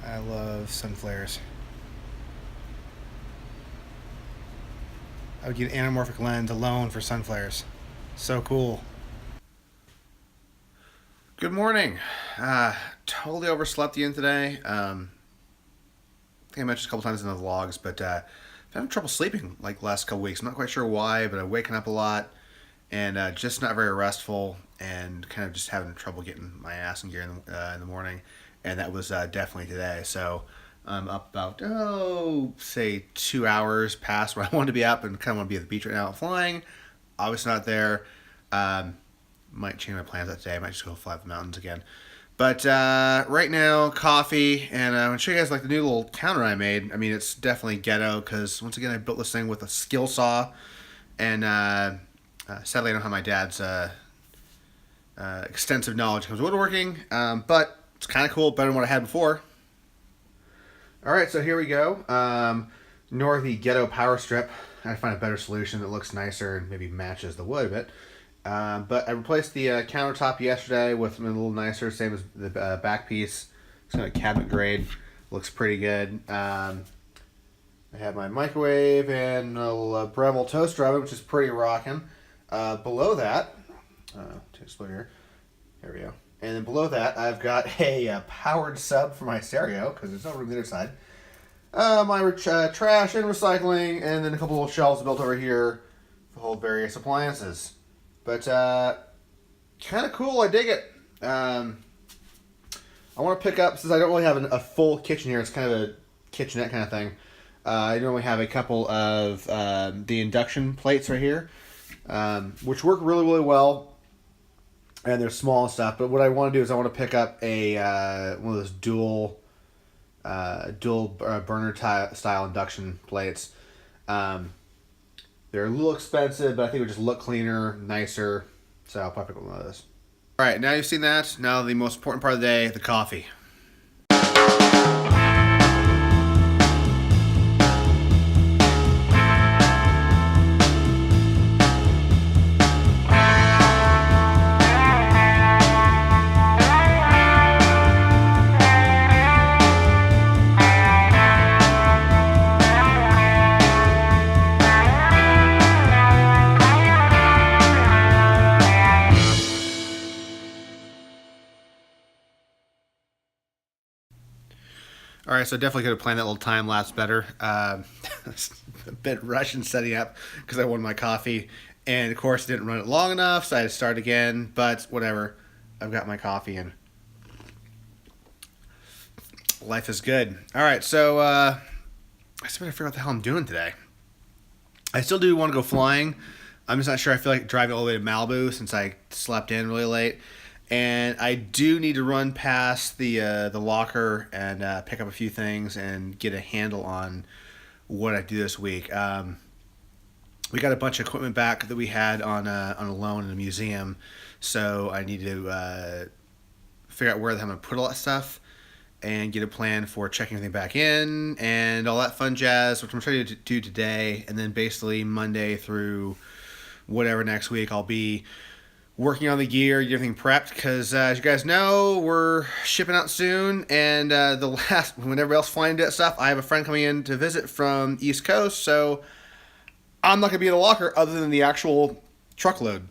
I love sun flares. I would get an anamorphic lens alone for sun flares. So cool. Good morning. Totally overslept again today. I think I mentioned a couple times in the vlogs, but I'm having trouble sleeping like the last couple weeks. I'm not quite sure why, but I'm waking up a lot and just not very restful and kind of just having trouble getting my ass in gear in the morning. And that was definitely today. So I'm up about, say 2 hours past where I wanted to be up and kind of want to be at the beach right now flying. Obviously not there. Might change my plans that day. I might just go fly up the mountains again. But right now, coffee, and I'm going to show you guys like the new little counter I made. I mean, it's definitely ghetto because, once again, I built this thing with a skill saw. And sadly, I don't have my dad's extensive knowledge when it comes to woodworking. But it's kind of cool, better than what I had before. All right, so here we go. Nor the ghetto power strip. I find a better solution that looks nicer and maybe matches the wood a bit. But I replaced the countertop yesterday with something a little nicer, same as the back piece. It's kind of cabinet grade. Looks pretty good. I have my microwave and a little Breville toaster oven, which is pretty rocking. Below that, to explain here, there we go. And then below that, I've got a powered sub for my stereo, because there's no room on the other side. My trash and recycling, and then a couple little shelves built over here to hold various appliances. But kind of cool. I dig it. I want to pick up, since I don't really have a full kitchen here. It's kind of a kitchenette kind of thing. I normally have a couple of the induction plates right here, which work really, really well. And they're small and stuff. But what I want to do is I want to pick up a one of those dual burner style induction plates. They're a little expensive, but I think it would just look cleaner, nicer. So I'll probably pick one of those. All right, now you've seen that. Now the most important part of the day, the coffee. All right, so definitely could have planned that little time lapse better. A bit rushed in setting up because I wanted my coffee, and of course, didn't run it long enough, so I had to start again. But whatever, I've got my coffee, and life is good. All right, so I still gotta figure out what the hell I'm doing today. I still do want to go flying. I'm just not sure. I feel like driving all the way to Malibu since I slept in really late. And I do need to run past the locker and pick up a few things and get a handle on what I do this week. We got a bunch of equipment back that we had on a loan in a museum, so I need to figure out where the hell I'm going to put all that stuff and get a plan for checking everything back in and all that fun jazz, which I'm trying to do today. And then basically Monday through whatever next week I'll be working on the gear, get everything prepped, because as you guys know, we're shipping out soon, and when everybody else flying to that stuff, I have a friend coming in to visit from East Coast, so I'm not going to be in the locker other than the actual truckload.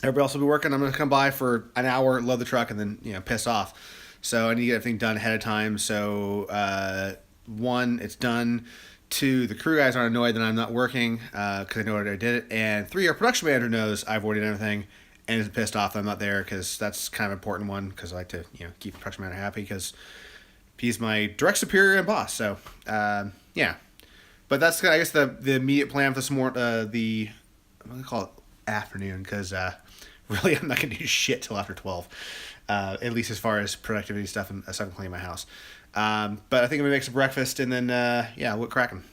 Everybody else will be working. I'm going to come by for an hour, load the truck, and then piss off. So I need to get everything done ahead of time. So one, it's done. Two, the crew guys aren't annoyed that I'm not working because I know I did it. And three, our production manager knows I've already done everything and is pissed off that I'm not there, because that's kind of an important one, because I like to keep the production manager happy because he's my direct superior and boss. So yeah, but that's I guess the immediate plan for this morning. I'm gonna call it afternoon, because really I'm not gonna do shit till after 12, at least as far as productivity stuff and aside from cleaning my house. But I think I'm gonna make some breakfast and then yeah, we're cracking.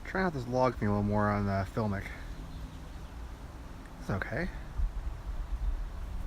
Try out this log thing a little more on Filmic. It's okay.